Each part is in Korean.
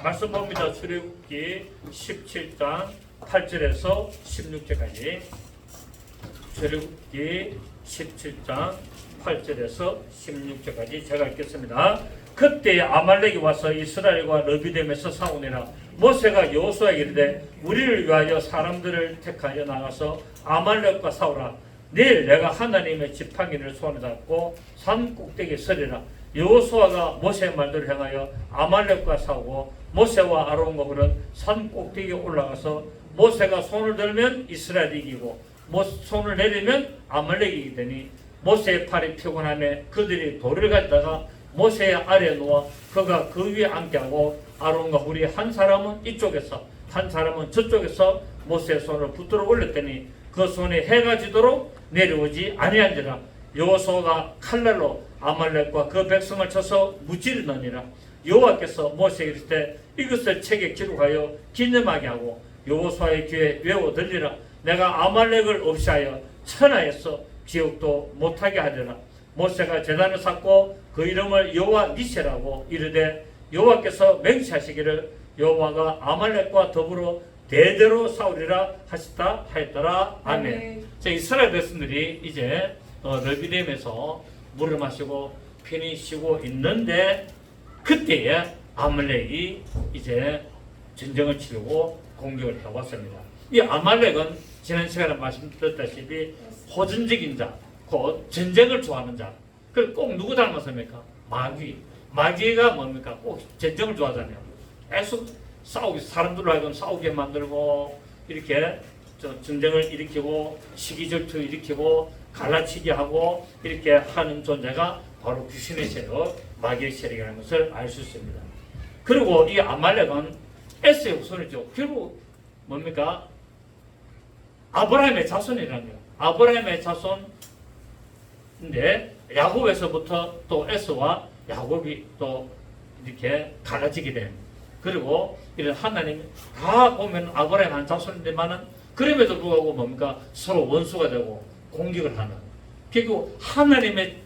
말씀 봅니다. 출애굽기 17장 8절에서 16절까지. 출애굽기 17장 8절에서 16절까지 제가 읽겠습니다. 그때 아말렉이 와서 이스라엘과 르비딤에서 싸우니라. 모세가 여호수아에게 이르되 우리를 위하여 사람들을 택하여 나가서 아말렉과 싸우라. 내일 내가 하나님의 지팡이를 손에 잡고 산 꼭대기에 서리라. 여호수아가 모세의 말대로 행하여 아말렉과 싸우고 모세와 아론과 훌은 산 꼭대기에 올라가서 모세가 손을 들면 이스라엘이 이기고 손을 내리면 아말렉이 이기더니 모세의 팔이 피곤하며 그들이 돌을 가져다가 모세의 아래에 놓아 그가 그 위에 앉게 하고 아론과 훌이 한 사람은 이쪽에서 한 사람은 저쪽에서 모세의 손을 붙들어 올렸더니 그 손에 해가 지도록 내려오지 아니한지라. 여호수아가 칼날로 아말렉과 그 백성을 쳐서 무찌르느니라. 여호와께서 모세에게 이르시되 이것을 책에 기록하여 기념하게 하고 여호수아의 귀에 외워 들리라. 내가 아말렉을 없이하여 천하에서 기억도 못하게 하리라. 모세가 제단을 쌓고 그 이름을 여호와 니세라고 이르되 여호와께서 맹세하시기를 여호와가 아말렉과 더불어 대대로 싸우리라 하시다 하였더라. 아멘. 자, 이스라엘 백성들이 이제 르비딤에서 물을 마시고 편히 쉬고 있는데 그때에 아말렉이 이제 전쟁을 치르고 공격을 해왔습니다. 이 아말렉은 지난 시간에 말씀드렸다시피 호전적인 자, 곧 전쟁을 좋아하는 자. 그 꼭 누구 닮았습니까? 마귀가 뭡니까? 꼭 전쟁을 좋아하잖아요. 계속 싸우게, 사람들로 하여금 싸우게 만들고 이렇게 전쟁을 일으키고 시기질투 일으키고 갈라치게 하고 이렇게 하는 존재가 바로 귀신의 세력, 마귀의 세력이라는 것을 알 수 있습니다. 그리고 이 아말렉은 에스의 후손이죠. 결국 뭡니까? 아브라함의 자손이라는 거예요. 아브라함의 자손인데 야곱에서부터 또 에스와 야곱이 또 이렇게 갈라지게 됩니다. 그리고 이런 하나님 다 보면 아브라함 한 자손인데만은 그럼에도 불구하고 뭡니까? 서로 원수가 되고 공격을 하는. 결국 하나님의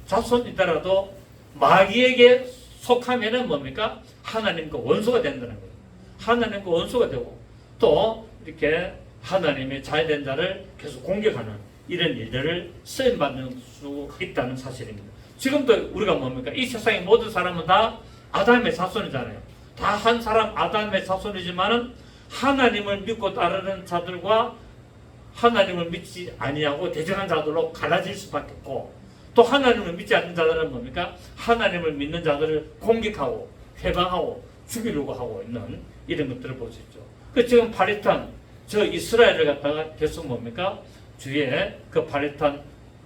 자손이더라도 마귀에게 속하면은 뭡니까? 하나님과 원수가 된다는 거예요. 하나님과 원수가 되고 또 이렇게 하나님의 자유된 자를 계속 공격하는 이런 일들을 쓰임받는 수 있다는 사실입니다. 지금도 우리가 뭡니까? 이 세상의 모든 사람은 다 아담의 자손이잖아요. 다 한 사람 아담의 자손이지만은 하나님을 믿고 따르는 자들과 하나님을 믿지 아니하고 대적한 자들로 갈라질 수밖에 없고 또 하나님을 믿지 않는 자들은 뭡니까? 하나님을 믿는 자들을 공격하고 회방하고 죽이려고 하고 있는 이런 것들을 볼 수 있죠. 그 지금 팔레스타인 저 이스라엘을 갖다가 계속 뭡니까? 주위에 그 팔레스타인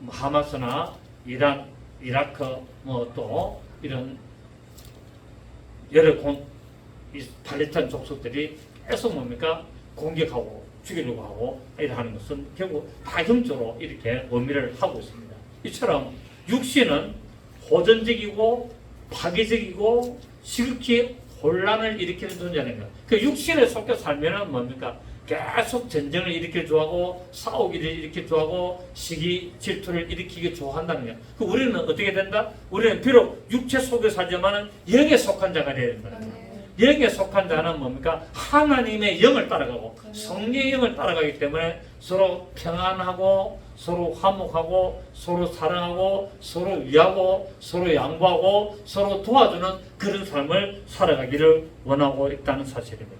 하마스나 이란, 이라크 뭐 또 이런 여러 팔레스타인 족속들이 계속 뭡니까? 공격하고 죽이려고 하고 이러하는 것은 결국 다 형조로 이렇게 의미를 하고 있습니다. 이처럼 육신은 호전적이고 파괴적이고 시극히 혼란을 일으키는 존재라는 거예요. 그 육신에 속해 살면은 뭡니까? 계속 전쟁을 일으키기 좋아하고 싸우기를 일으키기 좋아하고 시기 질투를 일으키기 좋아한다는 거예요. 그 우리는 어떻게 된다? 우리는 비록 육체 속에 살지만은 영에 속한 자가 되어야 된다는 거예요. 영에 속한 자는 뭡니까? 하나님의 영을 따라가고 성령의 영을 따라가기 때문에 서로 평안하고 서로 화목하고 서로 사랑하고 서로 위하고 서로 양보하고 서로 도와주는 그런 삶을 살아가기를 원하고 있다는 사실입니다.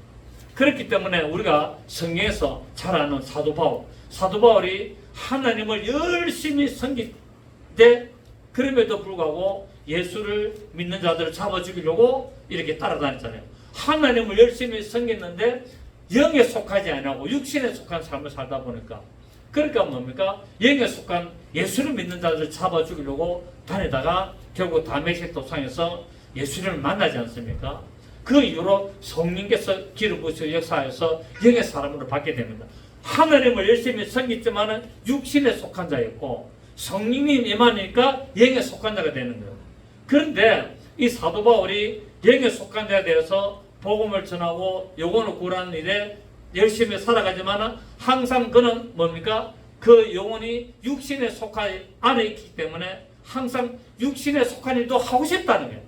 그렇기 때문에 우리가 성경에서 잘 아는 사도 바울이 하나님을 열심히 섬기되 그럼에도 불구하고 예수를 믿는 자들을 잡아 죽이려고 이렇게 따라다녔잖아요. 하나님을 열심히 섬겼는데 영에 속하지 아니하고 육신에 속한 삶을 살다 보니까 그러니까 뭡니까? 영에 속한 예수를 믿는 자들을 잡아 죽이려고 다니다가 결국 다메섹 도상에서 예수를 만나지 않습니까? 그 이후로 성령께서 기름 부으시고 역사하여서 영의 사람으로 받게 됩니다. 하나님을 열심히 섬겼지만은 육신에 속한 자였고 성령이 임하니까 영에 속한 자가 되는 거예요. 그런데 이 사도 바울이 영에 속한 자에 대해서 복음을 전하고 영혼을 구하는 일에 열심히 살아가지만 항상 그는 뭡니까? 그 영혼이 육신에 속한 안에 있기 때문에 항상 육신에 속한 일도 하고 싶다는 거예요.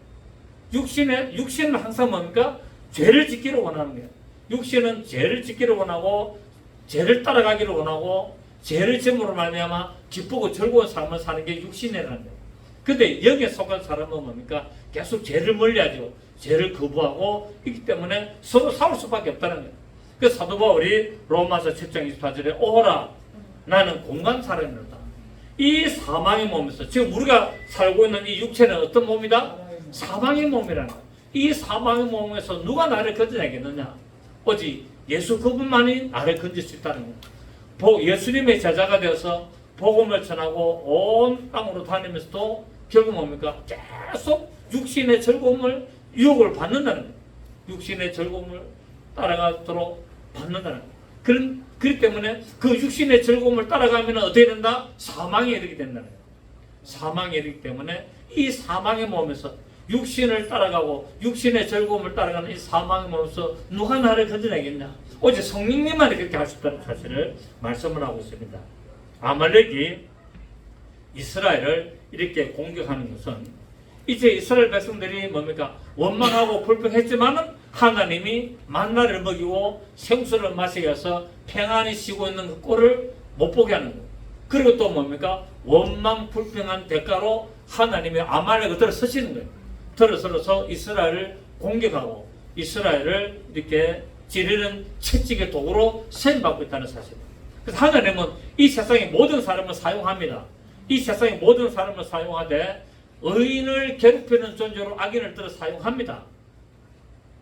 육신은 항상 뭡니까? 죄를 짓기를 원하는 거예요. 육신은 죄를 짓기를 원하고 죄를 따라가기를 원하고 죄를 짐으로 말미암아 기쁘고 즐거운 삶을 사는 게 육신이라는 거예요. 근데 여기에 속한 사람은 뭡니까? 계속 죄를 멀리하죠. 죄를 거부하고 있기 때문에 서로 싸울 수밖에 없다는 거예요. 그 사도 바울이 로마서 7장 24절에 오라 나는 공간 사람이다. 이 사망의 몸에서 지금 우리가 살고 있는 이 육체는 어떤 몸이다? 사망의 몸이라는 거예요. 이 사망의 몸에서 누가 나를 건져내겠느냐? 오직 예수 그분만이 나를 건질 수 있다는 거예요. 예수님의 제자가 되어서 복음을 전하고 온 땅으로 다니면서도 결국 뭡니까? 계속 육신의 즐거움을 유혹을 받는다는 거예요. 육신의 즐거움을 따라가도록 받는다는 거예요. 그렇기 때문에 그 육신의 즐거움을 따라가면 어떻게 된다? 사망에 이르게 된다는 거예요. 사망에 이르기 때문에 이 사망의 몸에서 육신을 따라가고 육신의 즐거움을 따라가는 이 사망의 몸에서 누가 나를 건져내겠냐? 오직 성령님만이 그렇게 할 수 있다는 사실을 말씀을 하고 있습니다. 아말렉이 이스라엘을 이렇게 공격하는 것은 이제 이스라엘 백성들이 뭡니까? 원망하고 불평했지만은 하나님이 만나를 먹이고 생수를 마시게 해서 평안히 쉬고 있는 그 꼴을 못 보게 하는 거예요. 그리고 또 뭡니까? 원망 불평한 대가로 하나님의 아말렉을 들어서시는 거예요. 들어서서 이스라엘을 공격하고 이스라엘을 이렇게 지르는 채찍의 도구로 쓰임받고 있다는 사실입니다. 그래서 하나님은 이 세상의 모든 사람을 사용합니다. 이 세상의 모든 사람을 사용하되 의인을 괴롭히는 존재로 악인을 들어 사용합니다.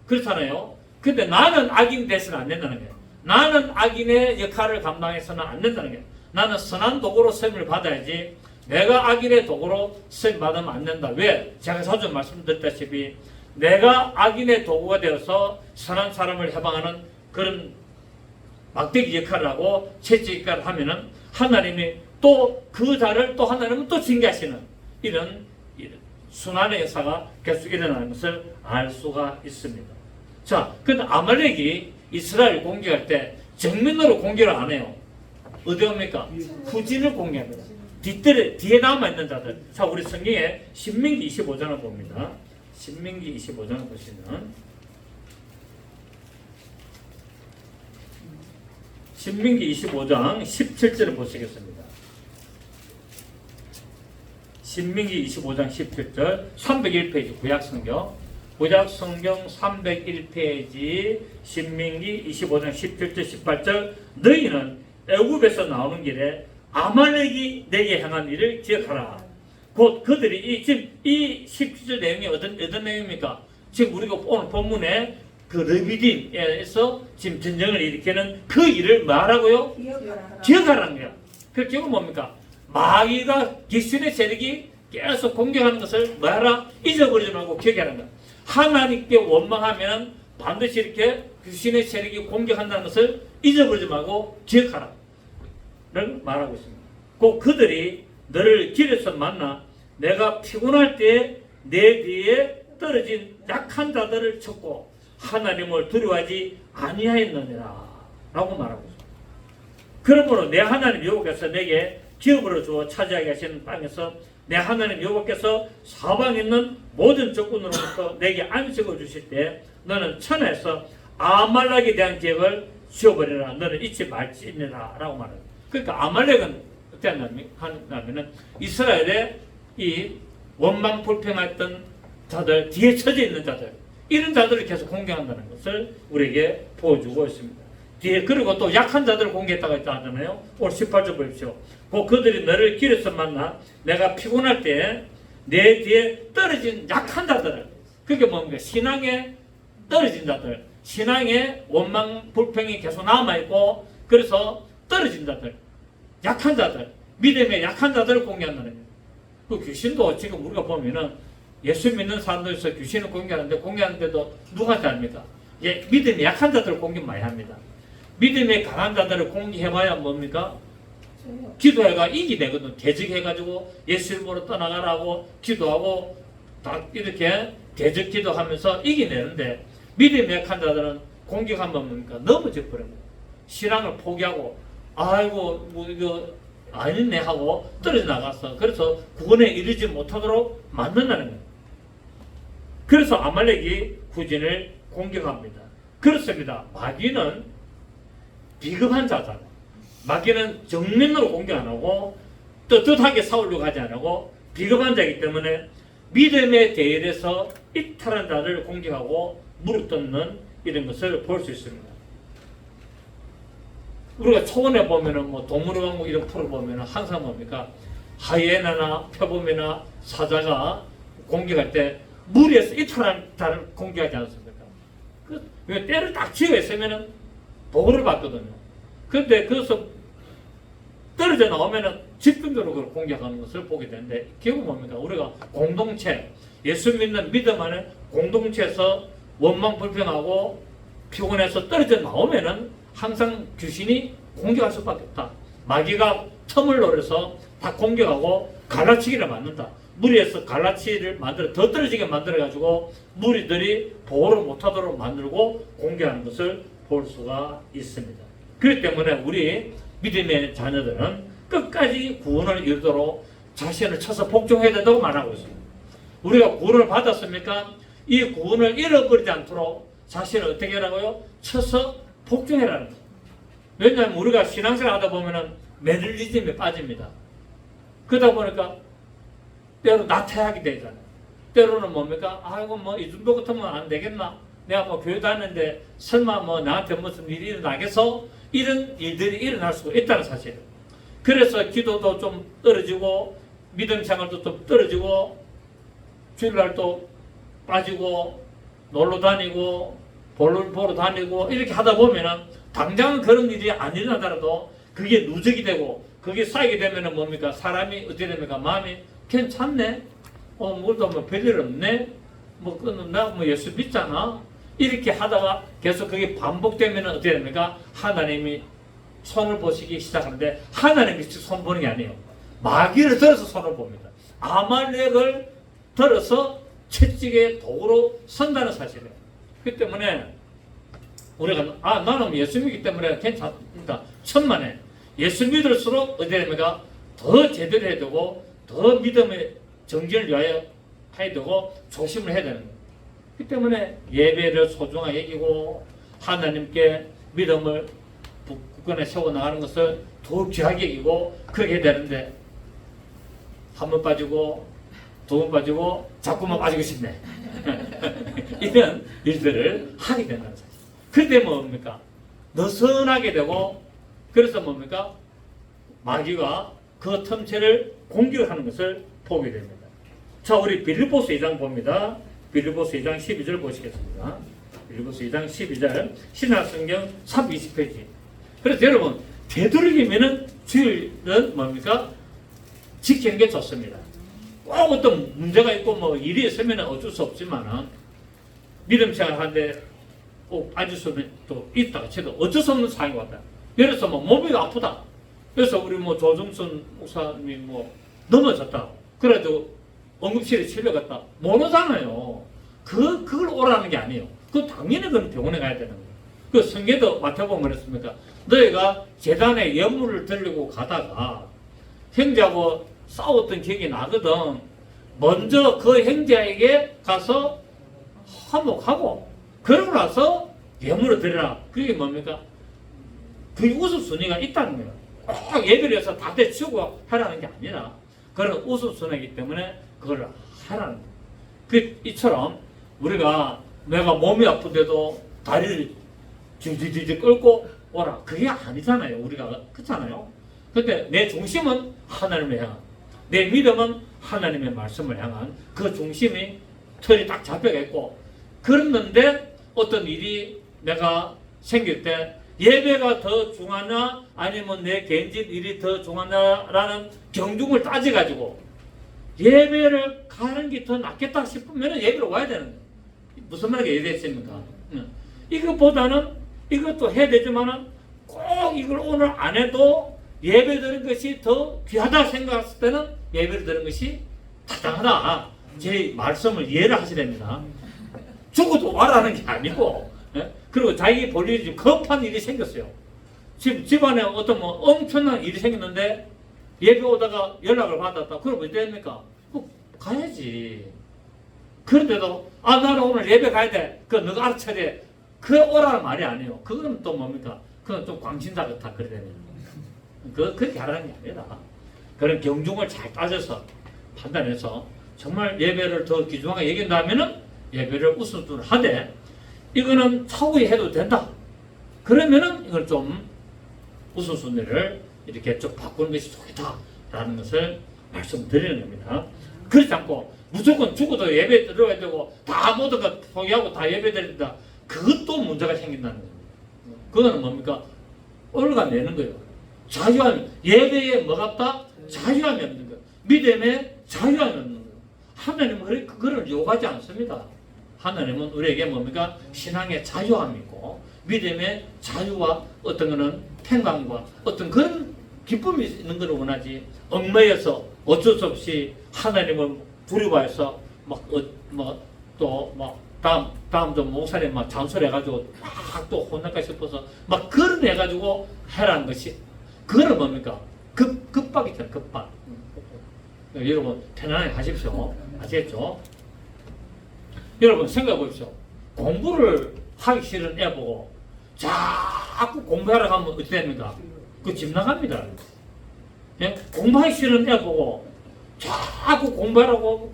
그렇잖아요. 근데 나는 악인 돼서는 안 된다는 거예요. 나는 악인의 역할을 감당해서는 안 된다는 거예요. 나는 선한 도구로 쓰임을 받아야지 내가 악인의 도구로 쓰임 받으면 안 된다. 왜? 제가 자주 말씀드렸다시피 내가 악인의 도구가 되어서 선한 사람을 해방하는 그런 막대기 역할을 하고 채찍 역할을 하면은 하나님이 또 그 자를 또 하나님은 또 징계하시는 이런 순환의 역사가 계속 일어나는 것을 알 수가 있습니다. 자, 근데 아말렉이 이스라엘 공격할 때 정면으로 공격을 안 해요. 어디 옵니까? 후진을 공격합니다. 뒤에 남아있는 자들. 자, 우리 성경에 신명기 25장을 봅니다. 신명기 25장을 보시면 신명기 25장 17절을 보시겠습니다. 신명기 25장 17절 301페이지 구약성경 301페이지 신명기 25장 17절 18절 너희는 애굽에서 나오는 길에 아말렉이 내게 행한 일을 기억하라. 곧 그들이 지금 이 17절 내용이 어떤 내용입니까? 지금 우리가 오늘 본문에 그 르비딤에서 지금 전쟁을 일으키는 그 일을 말하고요? 기억하라는 거야. 그 기억은 뭡니까? 마귀가 귀신의 세력이 계속 공격하는 것을 뭐하라? 잊어버리지 말고 기억하라는 거야. 하나님께 원망하면 반드시 이렇게 귀신의 세력이 공격한다는 것을 잊어버리지 말고 기억하라. 를 말하고 있습니다. 곧 그들이 너를 길에서 만나 내가 피곤할 때 내 뒤에 떨어진 약한 자들을 쳤고 하나님을 두려워하지 아니하였느니라 라고 말하고 있습니다. 그러므로 내 하나님 여호와께서 내게 기업으로 주어 차지하게 하시는 땅에서 내 하나님 여호와께서 사방에 있는 모든 적군으로부터 내게 안식을 주실 때 너는 천하에서 아말렉에 대한 기업을 지워버리라. 너는 잊지 말지니라 라고 말합니다. 그러니까 아말렉은 어떻게 하냐면은 이스라엘의 이 원망 불평했던 자들, 뒤에 처져 있는 자들, 이런 자들을 계속 공격한다는 것을 우리에게 보여주고 있습니다. 뒤에 그리고 또 약한 자들을 공격했다고 했잖아요. 오늘 18절 보십시오. 곧 그들이 너를 길에서 만나 내가 피곤할 때 내 뒤에 떨어진 약한 자들을, 그게 뭡니까? 신앙에 떨어진 자들, 신앙에 원망 불평이 계속 남아있고 그래서 떨어진 자들, 약한 자들, 믿음의 약한 자들을 공격한다는 거예요. 그 귀신도 지금 우리가 보면은 예수 믿는 사람들에서 귀신을 공격하는데도 누가 잘합니까? 예, 믿음이 약한 자들을 공격 많이 합니다. 믿음이 강한 자들을 공격해봐야 뭡니까? 기도해가 이기되거든. 대적해가지고 예수 이름으로 떠나가라고 기도하고 딱 이렇게 대적 기도하면서 이기내는데 믿음이 약한 자들은 공격하면 뭡니까? 넘어져 버립니다. 신앙을 포기하고 아이고 뭐 이거 아니네 하고 떨어져 나갔어. 그래서 구원에 이르지 못하도록 만든다는 거예요. 그래서 아말렉이 후진을 공격합니다. 그렇습니다. 마귀는 비겁한 자잖아요. 마귀는 정면으로 공격 안 하고 떳떳하게 싸우려고 하지 않고 비겁한 자이기 때문에 믿음의 대열에서 이탈한 자를 공격하고 무릎 꿇는 이런 것을 볼 수 있습니다. 우리가 초원에 보면은 뭐 동물원국 이런 프로 보면은 항상 뭡니까? 하이에나나 표범이나 사자가 공격할 때 무리에서 이탈한 자를 공격하지 않습니까? 그 때를 딱 쥐어 있으면은 보호를 받거든요. 그런데 그것을 떨어져 나오면은 집중적으로 그걸 공격하는 것을 보게 되는데 결국 뭡니까? 우리가 공동체, 예수 믿는 믿음 안에 공동체에서 원망 불평하고 피곤해서 떨어져 나오면은 항상 귀신이 공격할 수밖에 없다. 마귀가 틈을 노려서 다 공격하고 갈라치기를 만든다. 무리에서 갈라치기를 만들어 더 떨어지게 만들어 가지고 무리들이 보호를 못하도록 만들고 공격하는 것을 볼 수가 있습니다. 그렇기 때문에 우리 믿음의 자녀들은 끝까지 구원을 이루도록 자신을 쳐서 복종해야 된다고 말하고 있습니다. 우리가 구원을 받았습니까? 이 구원을 잃어버리지 않도록 자신을 어떻게 하라고요? 쳐서 복종해라는 거예요. 왜냐하면 우리가 신앙생활 하다 보면은 매너리즘에 빠집니다. 그러다 보니까 때로 나태하게 되잖아요. 때로는 뭡니까? 아이고 뭐 이 정도 같으면 안 되겠나? 내가 뭐 교회 다니는데 설마 뭐 나한테 무슨 일이 일어나겠어? 이런 일들이 일어날 수가 있다는 사실이에요. 그래서 기도도 좀 떨어지고 믿음 생활도 좀 떨어지고 주일날도 빠지고 놀러 다니고 볼을 보러 다니고 이렇게 하다 보면은 당장은 그런 일이 안 일어나더라도 그게 누적이 되고 그게 쌓이게 되면은 뭡니까? 사람이 어떻게 됩니까? 마음이 괜찮네? 뭐도 뭐 별일 없네? 나 뭐 예수 믿잖아? 이렇게 하다가 계속 그게 반복되면은 어떻게 됩니까? 하나님이 손을 보시기 시작하는데 하나님이 손 보는 게 아니에요. 마귀를 들어서 손을 봅니다. 아말렉을 들어서 채찍의 도구로 선다는 사실이에요. 그렇기 때문에 우리가 나는 예수 믿기 때문에 괜찮다. 천만에 예수 믿을수록 어떻게 됩니까? 더 제대로 해야 되고 더 믿음의 정진을 위하여 해야 되고 조심을 해야 되는 거예요. 그렇기 때문에 예배를 소중하게 여기고 하나님께 믿음을 굳건히 세워나가는 것을 더 귀하게 여기고 그렇게 해야 되는데 한 번 빠지고 두 번 빠지고 자꾸만 빠지고 싶네. 이런 일들을 하게 된다는 사실. 그때 뭡니까? 느슨하게 되고 그래서 뭡니까? 마귀가 그 틈새를 공격하는 것을 보게 됩니다. 자, 우리 빌립보서 2장 봅니다. 빌립보서 2장 12절 보시겠습니다. 빌립보서 2장 12절 신약성경 320페이지. 그래서 여러분 되도록이면은 주일은 뭡니까? 지키는 게 좋습니다. 꼭 어떤 문제가 있고 뭐 일이 있으면 어쩔 수 없지만은 믿음 생활 하는데 꼭 빠질 수는 또 있다가 쳐도 어쩔 수 없는 상황이 왔다. 예를 들어서 뭐 몸이 아프다. 그래서 우리 뭐 조정순 목사님이 뭐 넘어졌다. 그래도 응급실에 실려갔다. 모르잖아요. 그걸 오라는 게 아니에요. 그 당연히 그건 병원에 가야 되는 거예요. 그 성경도 맡아보면 그랬습니까? 너희가 재단에 예물을 들고 가다가 형제하고 싸웠던 기억이 나거든. 먼저 그 형제에게 가서 화목하고 그러고 나서 예물을 드리라. 그게 뭡니까? 그게 우선순위가 있다는 거예요. 꼭 예배를 해서 다 대치우고 하라는 게 아니라 그런 우선순위이기 때문에 그걸 하라는 거예요. 이처럼 우리가 내가 몸이 아픈데도 다리를 지지지지 끌고 오라. 그게 아니잖아요. 우리가 그렇잖아요. 근데 내 중심은 하나님을 향한, 내 믿음은 하나님의 말씀을 향한 그 중심이 틀이 딱 잡혀가 있고, 그랬는데 어떤 일이 내가 생길 때 예배가 더 중하냐 아니면 내 개인적인 일이 더 중하냐라는 경중을 따져가지고 예배를 가는 게 더 낫겠다 싶으면 예배로 와야 되는 거예요. 무슨 말인가 얘기했습니까? 이것보다는 이것도 해야 되지만은 꼭 이걸 오늘 안 해도 예배 드리는 것이 더 귀하다 생각했을 때는 예배를 드리는 것이 타당하다. 제 말씀을 이해를 하셔야 됩니다. 죽어도 와라는 게 아니고, 그리고 자기 볼 일이 좀 급한 일이 생겼어요. 집안에 어떤 뭐 엄청난 일이 생겼는데 예배 오다가 연락을 받았다. 그럼 어떻게 됩니까? 가야지. 그런데도 나는 오늘 예배 가야 돼. 너가 알아쳐야 돼. 그 오라는 말이 아니에요. 그거는 또 뭡니까? 그건 좀 광신자 같아. 그래 되면. 그렇게 하라는 게 아니라 그런 경중을 잘 따져서 판단해서 정말 예배를 더 귀중하게 얘기한다면은 예배를 우선순위로 하되 이거는 차후에 해도 된다. 그러면은 이걸 좀 우선순위를 이렇게 좀 바꾸는 것이 좋다라는 것을 말씀드리는 겁니다. 그렇지 않고 무조건 죽어도 예배 들어야 되고 다 모든 거 포기하고 다 예배 드려야 된다. 그것도 문제가 생긴다는 겁니다. 그거는 뭡니까? 올가내는 거예요. 자유함, 예배에 뭐가 없다? 자유함이 없는 거예요. 믿음에 자유함이 없는 거예요. 하나님은 그걸 요구하지 않습니다. 하나님은 우리에게 뭡니까? 신앙의 자유함이 있고 믿음의 자유와 어떤 거는 평강과 어떤 그런 기쁨이 있는 걸 원하지 얽매여서 어쩔 수 없이 하나님을 두려워해서 다음도 목사님 막 잔소리해가지고 막 또 혼날까 싶어서 막 그런 해가지고 해라는 것이 그거는 뭡니까? 급박이잖아요. 급박. 여러분 편안하게 하십시오. 아시겠죠? 여러분 생각해 보십시오. 공부를 하기 싫은 애 보고 자꾸 공부하러 가면 어떻게 됩니까? 집 나갑니다. 예? 공부하기 싫은 애 보고 자꾸 공부하라고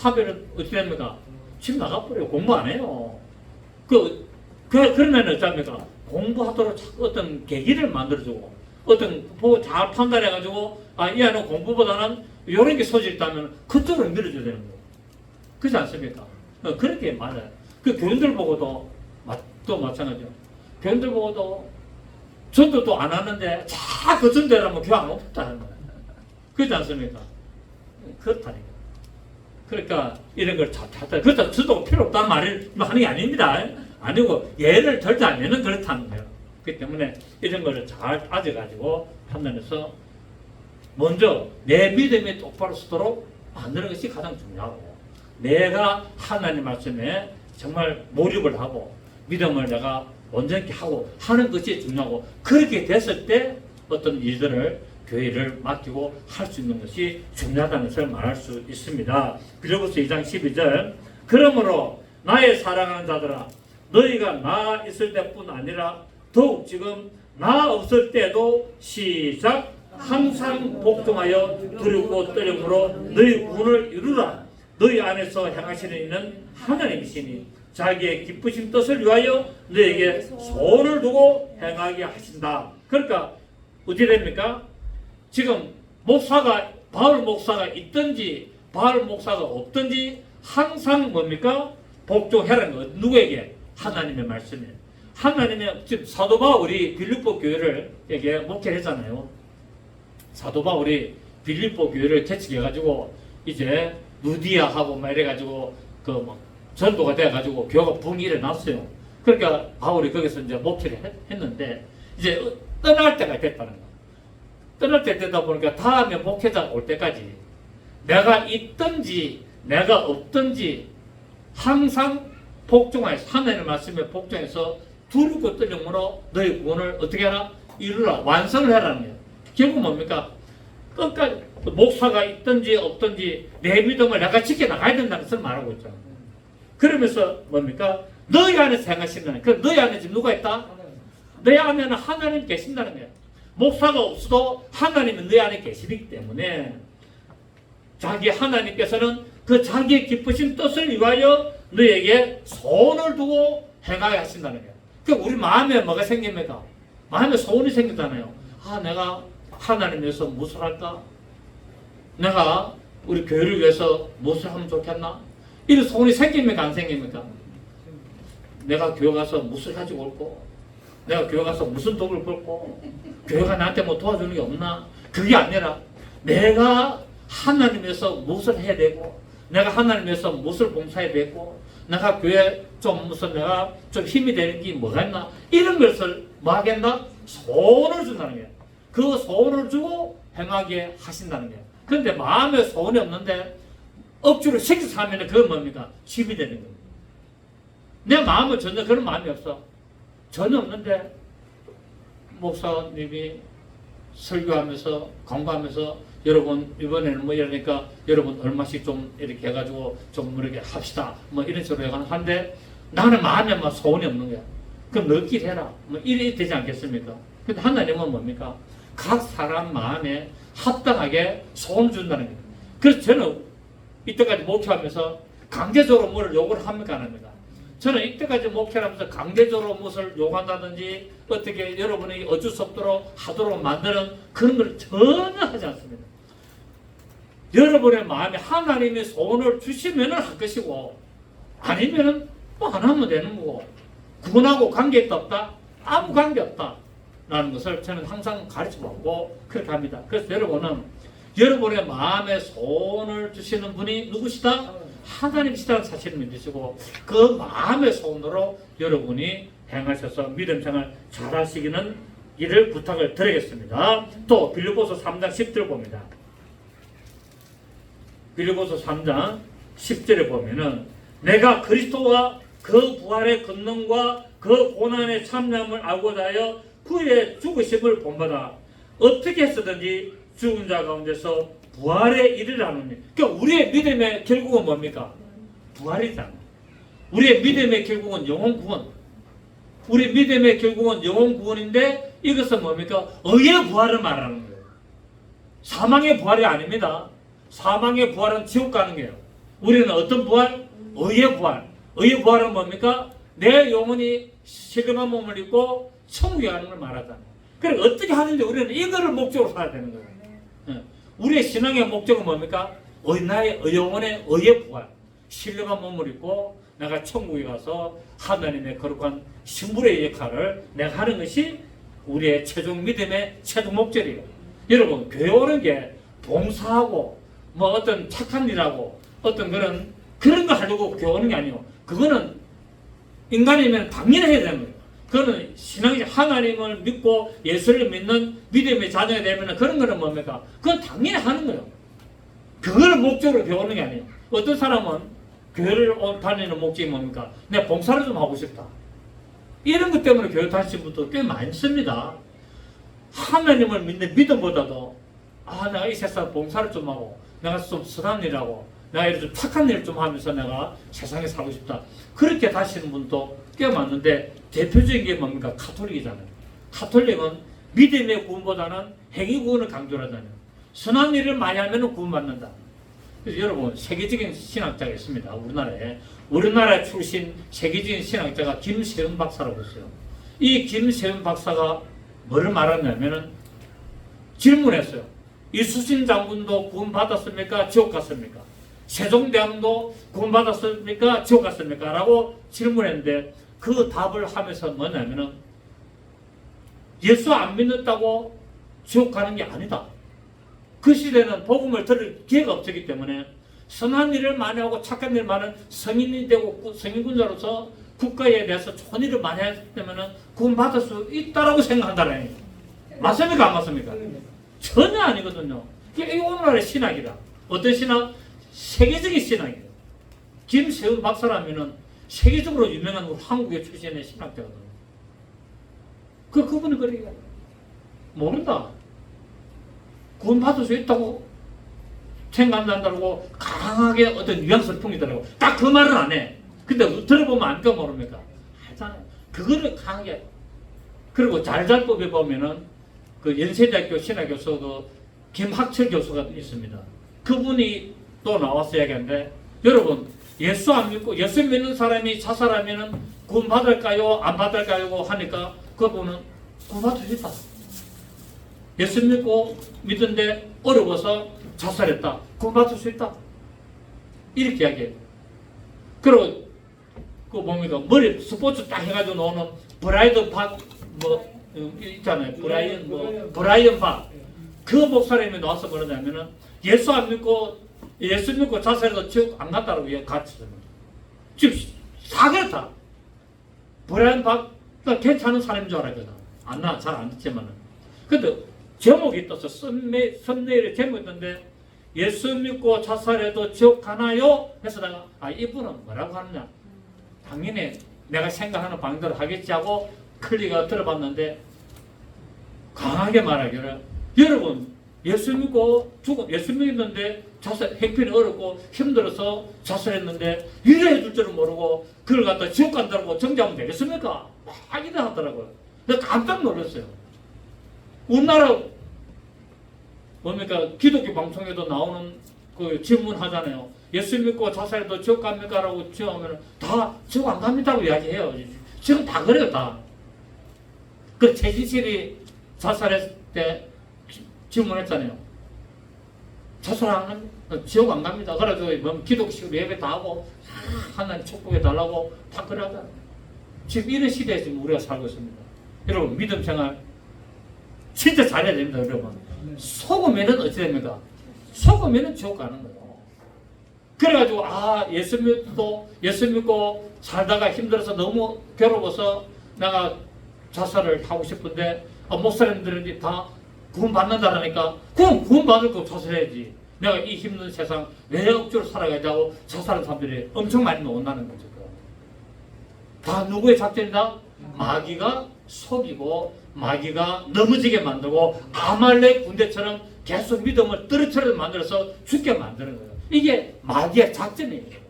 하면 어떻게 됩니까? 집 나가버려요. 공부 안 해요. 그러면 어쩝니까? 공부하도록 어떤 계기를 만들어주고 어떤 보고 잘 판단해가지고 이 아이는 공부보다는 이런 게 소질이 있다면 그쪽으로 밀어줘야 되는 거예요. 그렇지 않습니까? 그렇게 맞아요. 교인들 보고도 또 마찬가지죠. 교인들 보고도 전도도 안 하는데 자꾸 전도하면 교회 안 오겠다는 거예요. 그렇지 않습니까? 그렇다니까. 그러니까 이런 걸 잘 찾다. 그렇다 전도가 필요 없다는 말을 하는 게 아닙니다. 아니고 예를 들자면은 그렇다는 거예요. 그렇기 때문에 이런 거를 잘 따져가지고 판단해서 먼저 내 믿음이 똑바로 서도록 만드는 것이 가장 중요하고 내가 하나님 말씀에 정말 몰입을 하고 믿음을 내가 온전히 하고 하는 것이 중요하고 그렇게 됐을 때 어떤 일들을 교회를 맡기고 할 수 있는 것이 중요하다는 것을 말할 수 있습니다. 빌립보서 2장 12절 그러므로 나의 사랑하는 자들아 너희가 나 있을 때뿐 아니라 더욱 지금 나 없을 때도 시작 항상 복종하여 두렵고 떨림으로 너희 구원을 이루라. 너희 안에서 행하시는 이는 하나님이시니 자기의 기쁘신 뜻을 위하여 너에게 소원을 두고 행하게 하신다. 그러니까 어떻게 됩니까? 지금 바울 목사가 있든지 바울 목사가 없든지 항상 뭡니까? 복종해라는 거. 누구에게? 하나님의 말씀에. 하나님의 지금 사도 바울이 빌립보 교회를 여기에 목회를 했잖아요. 사도 바울이 빌립보 교회를 개척해가지고 이제 누디아하고 막 이래가지고 전도가 돼가지고 교회가 붕이 일어났어요. 그러니까 바울이 거기서 이제 목회를 했는데 이제 떠날 때가 됐다는 거. 떠날 때 되다 보니까 다음에 목회자 올 때까지 내가 있든지 내가 없든지 항상 복종하여서 하나님의 말씀에 복종해서 두렵고 떨림으로 너희 구원을 어떻게 하라? 이루라. 완성을 해라는 거예요. 결국 뭡니까? 끝까지 목사가 있든지 없든지 내 믿음을 내가 지켜나가야 된다는 것을 말하고 있잖아요. 그러면서 뭡니까? 너희 안에서 행하신다는 거예요. 너희 안에 지금 누가 있다? 너희 안에는 하나님 계신다는 거예요. 목사가 없어도 하나님은 너희 안에 계시기 때문에 자기 하나님께서는 그 자기의 기쁘신 뜻을 위하여 너에게 소원을 두고 행하게 하신다는 거예요. 그러니까 우리 마음에 뭐가 생깁니까? 마음에 소원이 생기잖아요. 내가 하나님 위해서 무엇을 할까? 내가 우리 교회를 위해서 무엇을 하면 좋겠나? 이런 소원이 생깁니까? 안 생깁니까? 내가 교회 가서 무엇을 가지고 올고 내가 교회 가서 무슨 돈을 벌고 교회가 나한테 뭐 도와주는 게 없나? 그게 아니라 내가 하나님 위해서 무엇을 해야 되고 내가 하나님 위해서 무엇을 봉사해야 되고 내가 교회 좀 무슨 내가 좀 힘이 되는 게 뭐가 있나? 이런 것을 뭐 하겠나? 소원을 준다는 거예요. 그 소원을 주고 행하게 하신다는 거예요. 그런데 마음에 소원이 없는데 억지로 시켜서 하면 그건 뭡니까? 힘이 되는 겁니다. 내 마음은 전혀 그런 마음이 없어. 전혀 없는데 목사님이 설교하면서 강구하면서 여러분 이번에는 뭐 이러니까 여러분 얼마씩 좀 이렇게 해가지고 좀 이렇게 합시다 뭐 이런 식으로 하는데 나는 마음에 막 소원이 없는 거야. 그럼 너끼리 해라 뭐 이래 되지 않겠습니까? 근데 하나님은 뭡니까? 각 사람 마음에 합당하게 소원을 준다는 거예요. 그래서 저는 이때까지 목회하면서 강제적으로 뭐를 요구를 합니까 안 합니까? 저는 이때까지 목회를 하면서 강제적으로 무엇을 요구한다든지 어떻게 여러분이 어쩔 수 없도록 하도록 만드는 그런 걸 전혀 하지 않습니다. 여러분의 마음에 하나님의 소원을 주시면은 할 것이고 아니면은 뭐 안 하면 되는 거고 그분하고 관계있다 없다? 아무 관계 없다 라는 것을 저는 항상 가르쳐보고 그렇게 합니다. 그래서 여러분은 여러분의 마음에 소원을 주시는 분이 누구시다? 하나님이시다는 사실을 믿으시고 그 마음의 소원으로 여러분이 행하셔서 믿음 생활 잘 하시기는 이를 부탁을 드리겠습니다. 또 빌립보서 3장 10절 봅니다. 빌립보서 3장 10절에 보면은 내가 그리스도와 그 부활의 권능과 그 고난의 참남을 알고자 하여 그의 죽으심을 본받아 어떻게 해서든지 죽은 자 가운데서 부활의 일을 하느니. 그러니까 우리의 믿음의 결국은 뭡니까? 부활이잖아. 우리의 믿음의 결국은 영혼 구원. 우리 믿음의 결국은 영혼 구원인데 이것은 뭡니까? 의의 부활을 말하는 거예요. 사망의 부활이 아닙니다. 사망의 부활은 지옥 가는 거예요. 우리는 어떤 부활? 의의 부활. 의의 부활은 뭡니까? 내 영혼이 시름한 몸을 입고 천국에 가는 걸 말하잖아요. 그래 어떻게 하는지 우리는 이거를 목적으로 살아야 되는 거예요. 우리의 신앙의 목적은 뭡니까? 나의 영혼의 의의 부활. 신령한 몸을 입고 내가 천국에 가서 하나님의 거룩한 신부의 역할을 내가 하는 것이 우리의 최종 믿음의 최종 목적이에요. 여러분 교회 오는 게 봉사하고 뭐 어떤 착한 일하고 어떤 그런 거 하려고 교회 오는 게 아니에요. 그거는 인간이면 당연히 해야 되는 거예요. 그거는 신앙이 하나님을 믿고 예수를 믿는 믿음의 자녀가 되면 그런 거는 뭡니까? 그건 당연히 하는 거예요. 그걸 목적으로 배우는 게 아니에요. 어떤 사람은 교회를 다니는 목적이 뭡니까? 내가 봉사를 좀 하고 싶다. 이런 것 때문에 교회 다니시는 분도 꽤 많습니다. 하나님을 믿는 믿음보다도 내가 이 세상 봉사를 좀 하고 내가 좀 선한 일하고 내가 이렇게 좀 착한 일을 좀 하면서 내가 세상에 살고 싶다. 그렇게 다시는 분도 꽤 많은데 대표적인 게 뭡니까? 가톨릭이잖아요. 가톨릭은 믿음의 구원보다는 행위 구원을 강조하잖아요. 선한 일을 많이 하면 구원받는다. 그래서 여러분 세계적인 신학자가 있습니다. 우리나라에 출신 세계적인 신학자가 김세은 박사라고 있어요. 이 김세은 박사가 뭐를 말하냐면은 질문했어요. 이수신 장군도 구원받았습니까? 지옥 갔습니까? 세종대왕도 구원받았습니까? 지옥 갔습니까? 라고 질문했는데 그 답을 하면서 뭐냐면은 예수 안 믿는다고 지옥 가는 게 아니다. 그 시대는 복음을 들을 기회가 없었기 때문에 선한 일을 많이 하고 착한 일을 많은 성인이 되고 성인군자로서 국가에 대해서 좋은 일을 많이 했다면 구원받을 수 있다라고 생각한다는 얘기예요. 맞습니까? 안 맞습니까? 전혀 아니거든요. 이게 오늘날의 신학이다. 어떤 신학? 세계적인 신학이에요. 김세은 박사라면은 세계적으로 유명한 한국의 출신의 신학자거든요. 그분이 그러게 모른다. 구원받을 수 있다고 생각한다고 강하게 어떤 뉘앙스를 풍기더라고. 딱 그 말은 안 해. 근데 들어보면 안까 모릅니까? 하잖아요. 그거를 강하게. 그리고 잘잘법에 보면은 그 연세대학교 신학교수 그 김학철 교수가 있습니다. 그분이 또 나와서 얘기하는데 여러분 예수 안 믿고 예수 믿는 사람이 자살하면은 구원 받을까요? 안 받을까요? 하니까 그분은 구원 받을 수 있다. 예수 믿고 믿는데 어려워서 자살했다. 구원 받을 수 있다. 이렇게 이야기해요. 그리고 그 뭡니까? 머리 스포츠 딱 해가지고 노는 브라이언 박 뭐 있잖아요. 브라이언 박. 그 목사님이 나와서 그러냐면은 예수 안 믿고 자살해서 지옥 안 갔다고 가르쳤습니다. 지금 사겠다. 브라이언 박 괜찮은 사람인 줄 알았거든. 잘 안 듣지만은. 근데 제목이 떠서 썸네일에 제목이 있던데 예수 믿고 자살해도 지옥 가나요? 해서 내가 이분은 뭐라고 하느냐? 당연히 내가 생각하는 방대로 하겠지 하고 클릭을 들어봤는데 강하게 말하기를 여러분 예수 믿고 예수 믿는데 자살 행편이 어렵고 힘들어서 자살했는데 이래 해줄 줄은 모르고 그걸 갖다 지옥 간다고 정죄하면 되겠습니까? 막 이래 하더라고요. 내가 깜짝 놀랐어요. 우리나라 뭡니까 기독교 방송에도 나오는 그 질문 하잖아요. 예수 믿고 자살해도 지옥 갑니까? 라고 질문하면 다 지옥 안 갑니다고 이야기해요. 지금 다 그래요, 다. 그 최진실이 자살했을 때 질문했잖아요. 자살하면 지옥 안 갑니다. 그래서 뭐 기독식으로 예배 다 하고 하나님 축복해 달라고 다 그러잖아요. 지금 이런 시대에 지금 우리가 살고 있습니다. 여러분 믿음 생활 진짜 잘해야 됩니다. 여러분 속으면은 어찌 됩니까? 속으면은 지옥 가는 거예요. 그래가지고 예수 믿고 살다가 힘들어서 너무 괴로워서 내가 자살을 하고 싶은데 목사님들이 다 구원받는다라니까 그럼 구원받을 거 자살해야지. 내가 이 힘든 세상 왜 억지로 살아가자고 자살하는 사람들이 엄청 많이 나온다는 거죠. 다 누구의 작전이다? 마귀가 속이고 마귀가 넘어지게 만들고 아말렉 군대처럼 계속 믿음을 떨어뜨려 만들어서 죽게 만드는 거예요. 이게 마귀의 작전이에요.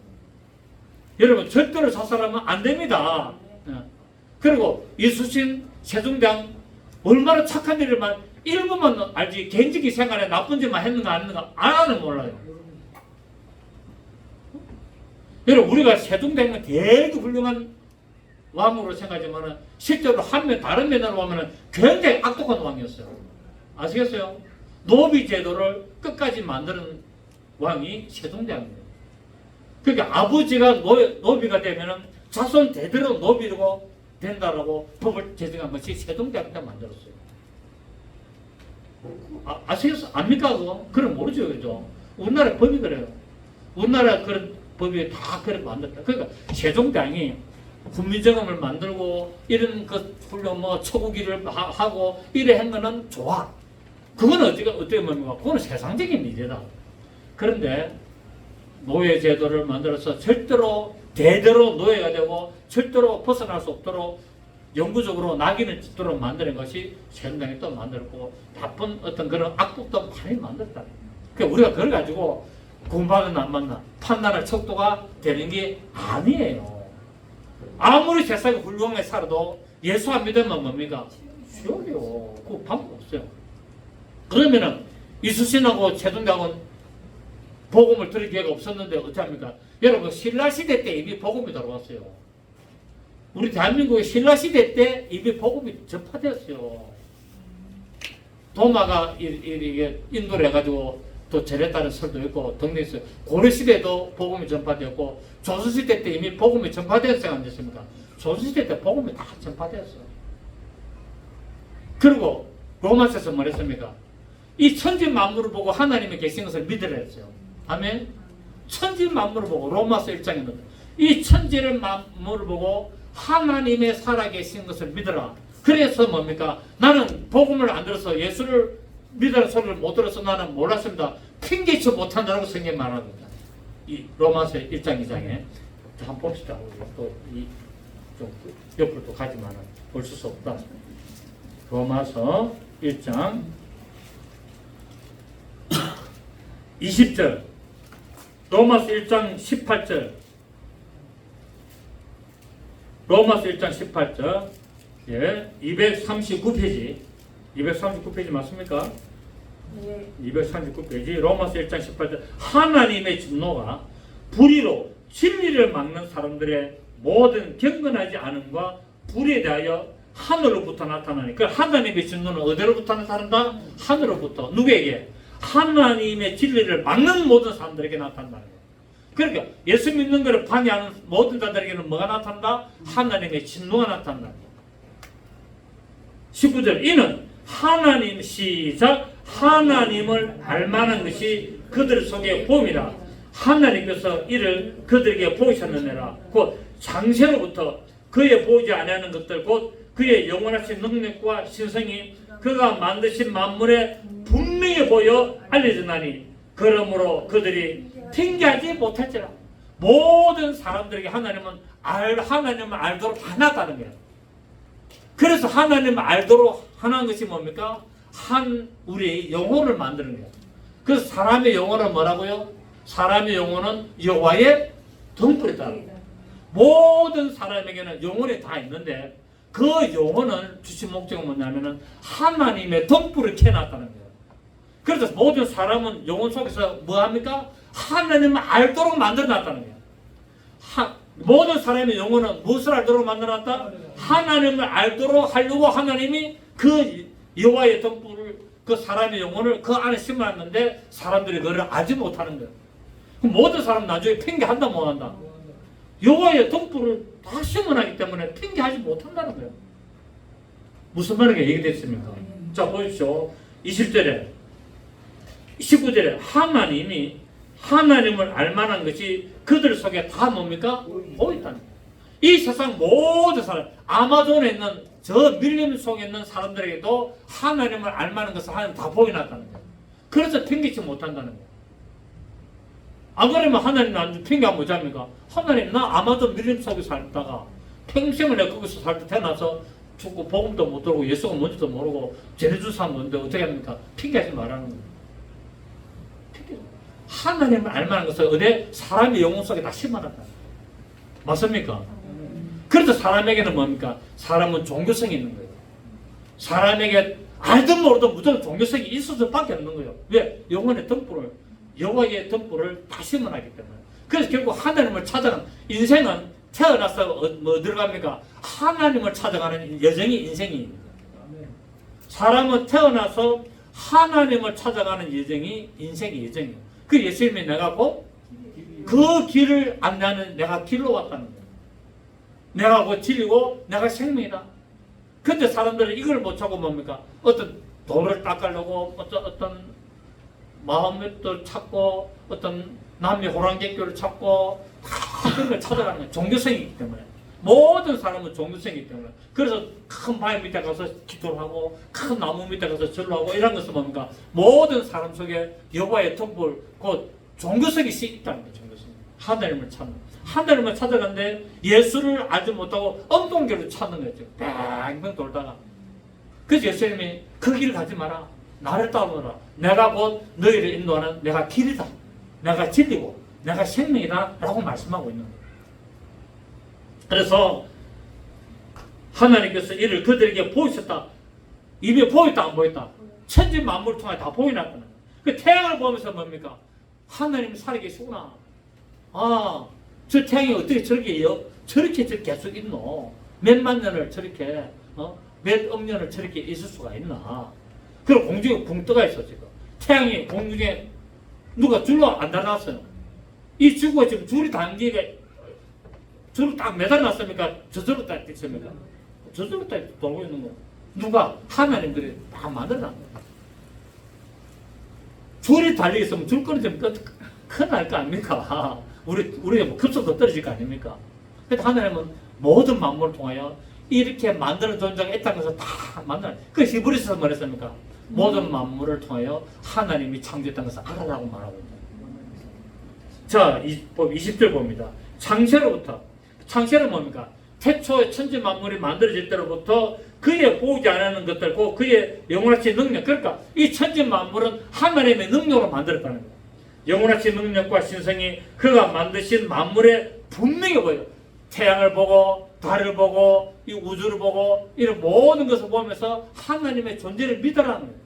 여러분 절대로 자살하면 안 됩니다. 그리고 이수신 세종대왕 얼마나 착한 일을만 일부만 알지 개인적인 생활에 나쁜 짓만 했는가 안 했는가 아는 몰라요. 여러분 우리가 세종대왕은 되게 훌륭한 왕으로 생각하지만 실제로 다른 면으로 보면 굉장히 악독한 왕이었어요. 아시겠어요? 노비 제도를 끝까지 만드는 왕이 세종대왕이에요. 그러니까 아버지가 노비가 되면 자손 대대로 노비로 된다라고 법을 제정한 것이 세종대왕 때 만들었어요. 아시겠어요? 압니까 그거? 그럼 모르죠, 그죠? 우리나라 법이 그래요. 우리나라 그런 법이 다 그렇게 만들었다. 그러니까 세종대왕이 국민정음을 만들고 이런 그 훌륭 초국일을 하고 이래 한 거는 좋아. 그건 어떻게 뭡니까? 그거는 세상적인 일이다. 그런데 노예 제도를 만들어서 절대로 대대로 노예가 되고 절대로 벗어날 수 없도록 영구적으로 낙인을 찍도록 만드는 것이 세종대왕이 또 만들었고 나쁜 어떤 그런 악법도 많이 만들었다. 그러니까 우리가 그걸 가지고 구원받는 안 받나 판단할 척도가 되는 게 아니에요. 아무리 세상에 훌륭하게 살아도 예수 안 믿으면 뭡니까? 지옥이요. 그 방법 없어요. 그러면은 이수신하고 세종대왕은 복음을 들을 기회가 없었는데 어찌합니까? 여러분 신라시대 때 이미 복음이 들어왔어요. 우리 대한민국의 신라시대 때 이미 복음이 전파되었어요. 도마가 이게 인도를 해가지고 또 절했다는 설도 있고 동네에서 고려시대도 복음이 전파되었고 조선시대 때 이미 복음이 전파되었어요. 안 됐습니까? 조선시대 때 복음이 다 전파되었어요. 그리고 로마서에서 뭐랬습니까? 이 천지 만물을 보고 하나님이 계신 것을 믿으라 했어요. 아멘? 천지 만물을 보고 로마서 1장에 이 천지를 만물을 보고 하나님의 살아계신 것을 믿어라. 그래서 뭡니까? 나는 복음을 안 들어서 예수를 믿으라는 소리를 못 들어서 나는 몰랐습니다. 핑계치 못한다고 성경이 말합니다. 이 로마서 1장 2장에 한번 봅시다. 좀 옆으로 또 가지만 볼 수 없다. 로마서 1장 20절 로마서 1장 18절 로마서 1장 18절 239페이지 239페이지 맞습니까? 네. 239페이지 로마서 1장 18절 하나님의 진노가 불의로 진리를 막는 사람들의 모든 경건하지 않음과 불의에 대하여 하늘로부터 나타나니 그 하나님의 진노는 어디로부터 나타난다? 하늘로부터. 누구에게? 하나님의 진리를 막는 모든 사람들에게 나타난다는 거예요. 그러니까 예수 믿는 것을 방해하는 모든 자들에게는 뭐가 나타난다? 하나님의 진노가 나타난다. 19절 이는 하나님 시작 하나님을 알만한 것이 그들 속에 봄이라 하나님께서 이를 그들에게 보이셨느니라. 곧 장세로부터 그의 보이지 아니하는 것들 곧 그의 영원하신 능력과 신성이 그가 만드신 만물에 분명히 보여 알려졌나니 그러므로 그들이 핑계하지 못할지라. 모든 사람들에게 하나님은 알도록 하나다는 거예요. 그래서 하나님을 알도록 하는 것이 뭡니까? 한 우리의 영혼을 만드는 거예요. 그래서 사람의 영혼은 뭐라고요? 사람의 영혼은 여호와의 등불이다. 모든 사람에게는 영혼이 다 있는데 그 영혼을 주신 목적은 뭐냐면은 하나님의 등불을 켜놨다는 거예요. 그래서 모든 사람은 영혼 속에서 뭐 합니까? 하나님을 알도록 만들어놨다는 거예요. 모든 사람의 영혼은 무엇을 알도록 만들어놨다? 하나님을 알도록 하려고 하나님이 그 여호와의 등불을 그 사람의 영혼을 그 안에 심어놨는데 사람들이 그걸 알지 못하는 거예요. 그럼 모든 사람 나중에 핑계한다 못한다? 여호와의 등불을 다 심어놨기 때문에 핑계하지 못한다는 거예요. 무슨 말인가 얘기됐습니까? 자 보십시오. 20절에 19절에 하나님이 하나님을 알만한 것이 그들 속에 다 뭡니까? 보인다는 거예요. 이 세상 모든 사람, 아마존에 있는 저 밀림 속에 있는 사람들에게도 하나님을 알만한 것을 하나님 다 보여놨다는 거예요. 그래서 핑계치 못한다는 거예요. 안 그러면 하나님 핑계 안 못합니까? 하나님 나 아마존 밀림 속에 살다가 평생을 내가 거기서 살때 태어나서 죽고 복음도 못 들고 예수가 뭔지도 모르고 죄주 사람 뭔데 어떻게 합니까? 핑계하지 말라는 거예요. 하나님을 알만한 것을 어디 사람의 영혼 속에 다 심어놨다. 맞습니까? 그래서 사람에게는 뭡니까? 사람은 종교성이 있는 거예요. 사람에게 알든 모르든 무조건 종교성이 있을 수밖에 없는 거예요. 왜? 영혼의 등불을, 여호와의 등불을 다 심어놨기 때문에. 그래서 결국 하나님을 찾아가는 인생은 태어나서 뭐 들어갑니까? 하나님을 찾아가는 여정이 인생입니다. 사람은 태어나서 하나님을 찾아가는 여정이 인생의 여정이에요. 그 예수님이 내가 그 길을 안내하는 내가 길로 왔다는 거예요. 내가 그 진리고 내가 생명이다. 근데 사람들은 이걸 못 찾고 뭡니까? 어떤 돌을 닦으려고 어떤 마음을 찾고 어떤 남의 호랑객교를 찾고 다 그런 걸 찾아가는 거예요. 종교성이기 때문에. 모든 사람은 종교성이기 때문에. 그래서 큰 바위 밑에 가서 기도를 하고 큰 나무 밑에 가서 절로 하고 이런 것은 뭡니까? 모든 사람 속에 여호와의 등불, 곧 종교성이 있다는 거예요. 종교성. 하나님을 찾는. 하나님을 찾아가는데 예수를 알지 못하고 엉뚱길을 찾는 거죠. 뺑뺑 돌다가. 그래서 예수님이 그 길을 가지 마라. 나를 따르라. 내가 곧 너희를 인도하는 내가 길이다. 내가 진리고 내가 생명이다. 라고 말씀하고 있는 거예요. 그래서 하나님께서 이를 그들에게 보이셨다. 입에 보였다 안 보였다? 천지 만물을 통해 다 보여놨구나. 그 태양을 보면서 뭡니까? 하나님이 살아계시구나. 아, 저 태양이 어떻게 저렇게 계속 있노? 몇만 년을 저렇게 몇 억 년을 저렇게 있을 수가 있나? 그리고 공중에 붕 떠가 있어 지금. 태양이 공중에 누가 줄로 안 달아놨어요. 이 지구가 지금 줄이 단계가 저로 딱 매달아놨습니까? 저절로 딱 있습니까? 저절로 딱 돌고 있는 거. 누가? 하나님들이 다 만들어놨는 거야. 줄이 달려있으면 줄 끊어지면 큰일 날 거 아닙니까? 우리가 뭐 급속도 떨어질 거 아닙니까? 그래서 하나님은 모든 만물을 통하여 이렇게 만드는 존재가 있다는 것을 다 만들어. 그 히브리서에서 말했습니까? 모든 만물을 통하여 하나님이 창조했다는 것을 알아라고 말하고 있다. 자, 20절 봅니다. 창세는 뭡니까? 태초에 천지 만물이 만들어질 때로부터 그의 보이지 않는 것들, 그의 영원하신 능력, 그러니까 이 천지 만물은 하나님의 능력으로 만들었다는 거예요. 영원하신 능력과 신성이 그가 만드신 만물에 분명히 보여요. 태양을 보고 달을 보고 이 우주를 보고 이런 모든 것을 보면서 하나님의 존재를 믿으라는 거예요.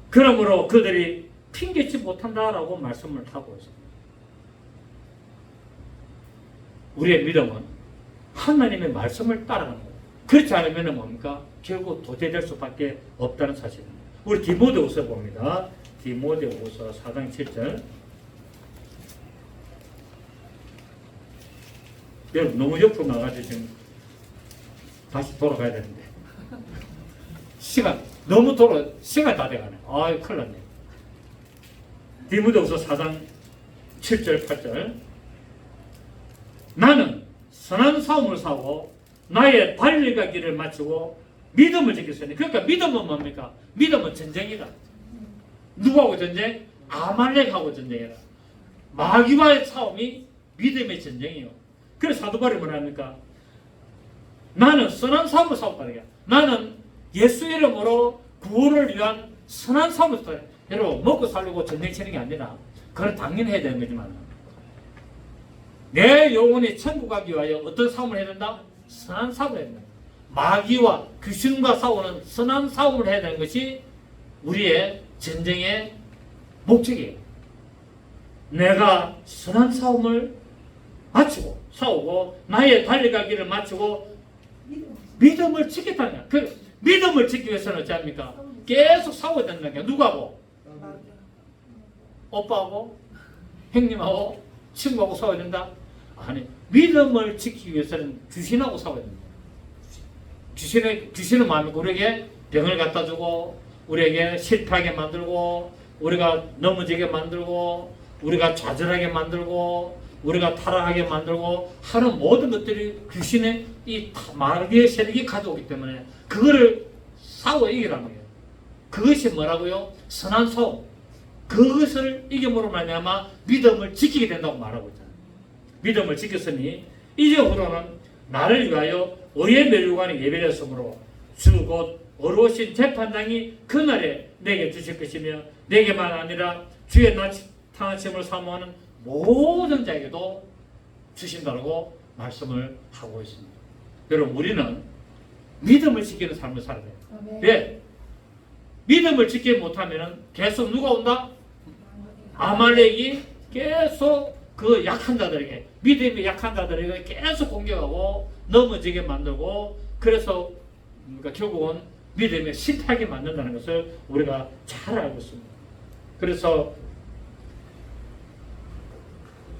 그러므로 그들이 핑계치 못한다라고 말씀을 하고 있습니다. 우리의 믿음은 하나님의 말씀을 따라가는 거예요. 그렇지 않으면 뭡니까? 결국 도태될 수밖에 없다는 사실입니다. 우리 디모데후서 봅니다. 디모데후서 4장 7절. 여러분 너무 옆으로 나가서 지금 다시 돌아가야 되는데 시간 다 돼가네. 아유 큰일 났네. 디모데후서 4장 7절 8절. 나는 선한 싸움을 싸우고 나의 달려가기를 마치고 믿음을 지켰으니. 그러니까 믿음은 뭡니까? 믿음은 전쟁이다. 누구하고 전쟁? 아말렉하고 전쟁이다. 마귀와의 싸움이 믿음의 전쟁이에요. 그래서 사도 바울이 뭐라 합니까? 나는 선한 싸움을 싸웠다는 거야. 나는 예수 이름으로 구원을 위한 선한 싸움을 싸웠다. 여러분, 먹고 살려고 전쟁 치는 게 아니라 그건 당연히 해야 되는 거지만 내 영혼이 천국 가기 위하여 어떤 싸움을 해야 된다? 선한 싸움을 해야 된다. 마귀와 귀신과 싸우는 선한 싸움을 해야 되는 것이 우리의 전쟁의 목적이에요. 내가 선한 싸움을 마치고 싸우고 나의 달려가기를 마치고 믿음을 지켰다는 거야. 그 믿음을 지키기 위해서는 어찌합니까? 계속 싸워야 된다는 거야. 누구하고? 오빠하고? 형님하고? 친구하고 싸워야 된다? 아니, 믿음을 지키기 위해서는 귀신하고 싸워야 된다. 귀신은 마음이고 우리에게 병을 갖다 주고 우리에게 실패하게 만들고 우리가 넘어지게 만들고 우리가 좌절하게 만들고 우리가 타락하게 만들고 하는 모든 것들이 귀신의 이 마귀의 세력이 가져오기 때문에 그거를 싸워 이기라는 거예요. 그것이 뭐라고요? 선한 싸움. 그것을 이김으로 말미암아 믿음을 지키게 된다고 말하고 있잖아요. 믿음을 지켰으니 이제부터는 나를 위하여 의의 멸류관에 예배했으므로 주 곧 어려우신 재판장이 그날에 내게 주실 것이며 내게만 아니라 주의 나타나심을 사모하는 모든 자에게도 주신다고 말씀을 하고 있습니다. 여러분, 우리는 믿음을 지키는 삶을 살아야 돼요. 왜? 믿음을 지키지 못하면 계속 누가 온다? 아말렉이 계속 그 약한 자들에게, 믿음이 약한 자들에게 계속 공격하고 넘어지게 만들고, 그래서 결국은 믿음에 실패하게 만든다는 것을 우리가 잘 알고 있습니다. 그래서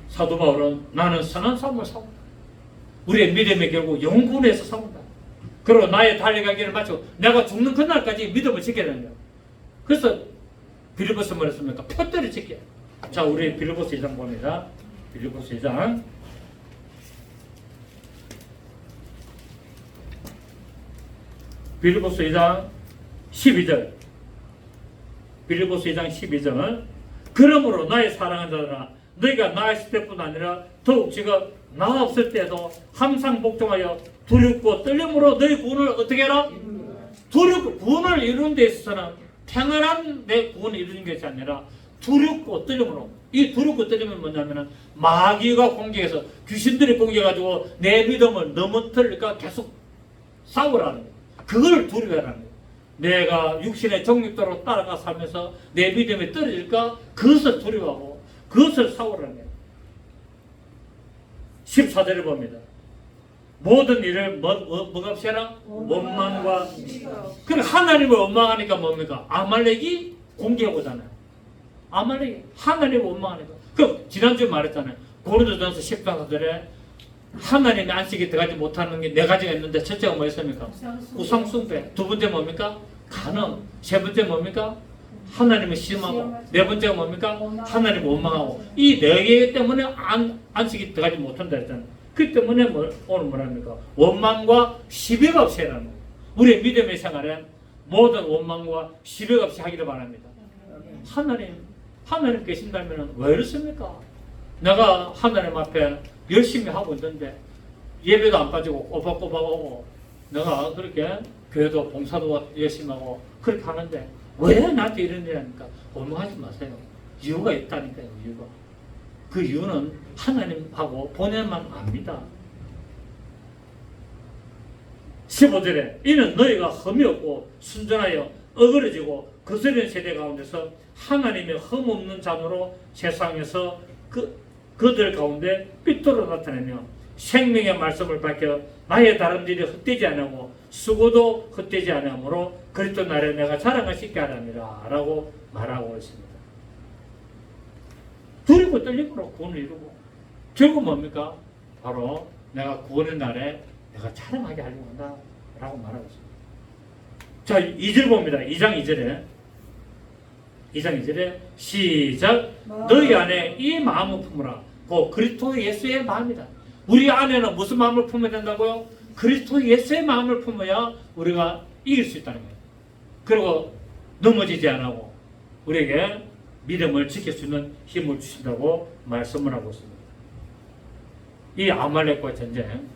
사도 바울은 나는 선한 싸움을 싸운다. 우리의 믿음이 결국 영군에서 싸운다. 그리고 나의 달려가기를 마치고 내가 죽는 그날까지 믿음을 지켜야 된다. 그래서 빌립보서 뭐랬습니까? 표대를 지켜. 자, 우리 빌립보서 2장 봅니다. 빌립보서 2장. 빌립보서 2장 12절. 빌립보서 2장 12절. 그러므로 나의 사랑하는 자들아, 너희가 나 있을 때뿐 아니라 더욱 지금 나 없을 때도 항상 복종하여 두렵고 떨림으로 너희 구원을 어떻게 해라? 두렵고 구원을 이루는 데 있어서는 평안한 내 구원을 이루는 것이 아니라 두렵고 떨림으로. 이 두렵고 떨림은 뭐냐면은 마귀가 공격해서 귀신들이 공격해가지고 내 믿음을 넘어뜨릴까 계속 싸우라는 거예요. 그걸 두려워하라는 거예요. 내가 육신의 정립대로 따라가 살면서 내 믿음이 떨어질까 그것을 두려워하고 그것을 싸우라는 거예요. 14절을 봅니다. 모든 일을 뭐가 없애라? 원망과. 그럼 하나님을 원망하니까 뭡니까? 아말렉이 공격하잖아요. 아말렉이 하나님을 원망하니까. 그 지난주에 말했잖아요. 고린도전서 10장들에 하나님의 안식에 들어가지 못하는 게 네 가지가 있는데 첫째가 뭐였습니까? 우상숭배. 두 번째 뭡니까? 간음. 세 번째 뭡니까? 하나님을 시험하고. 네 번째가 뭡니까? 하나님을 원망하고. 이 네 개 때문에 안식이 들어가지 못한다 했잖아요. 그 때문에 오늘 뭐랍니까? 원망과 시비가 없이 해라는 거예요. 우리의 믿음의 생활에 모든 원망과 시비가 없이 하기를 바랍니다. 하나님 계신다면 왜 이렇습니까? 내가 하나님 앞에 열심히 하고 있는데 예배도 안 빠지고 꼬박꼬박 오고 내가 그렇게 교회도 봉사도 열심히 하고 그렇게 하는데 왜 나한테 이런 일이 하니까 원망하지 마세요. 이유가 있다니까요. 이유가. 그 이유는 하나님하고 본인만 압니다. 15절에 이는 너희가 흠이 없고 순전하여 어그러지고 거스르는 세대 가운데서 하나님의 흠없는 자녀로 세상에서 그들 가운데 빛으로 나타내며 생명의 말씀을 밝혀 나의 다름질이 헛되지 않고 수고도 헛되지 않으므로 그리스도 날에 내가 자랑할 수 있게 하랍니다 라고 말하고 있습니다. 두렵고 떨림으로 구원을 이루고 결국 뭡니까? 바로 내가 구원의 날에 내가 자랑하게 하려고 한다 라고 말하고 있습니다. 자, 2절 봅니다. 2장 2절에 시작. 너희 안에 이 마음을 품으라. 그 그리스도 예수의 마음이다. 우리 안에는 무슨 마음을 품어야 된다고요? 그리스도 예수의 마음을 품어야 우리가 이길 수 있다는 거예요. 그리고 넘어지지 않고 우리에게 믿음을 지킬 수 있는 힘을 주신다고 말씀을 하고 있습니다. 이 아말렉과 전쟁,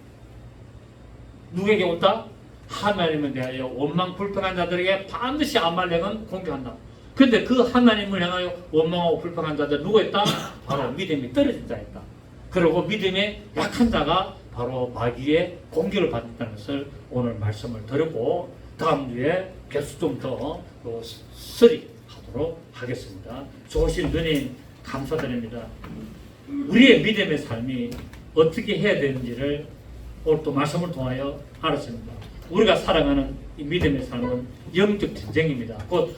누구에게 온다? 하나님에 대하여 원망 불평한 자들에게 반드시 아말렉은 공격한다. 근데 그 하나님을 향하여 원망하고 불평한 자들 누구 있다? 바로 믿음이 떨어진 자였다. 그리고 믿음이 약한 자가 바로 마귀의 공격을 받았다는 것을 오늘 말씀을 드렸고, 다음 주에 개수 좀 더 수리하도록 하겠습니다. 좋으신 누님 감사드립니다. 우리의 믿음의 삶이 어떻게 해야 되는지를 오늘 또 말씀을 통하여 알았습니다. 우리가 살아가는 이 믿음의 삶은 영적 전쟁입니다. 곧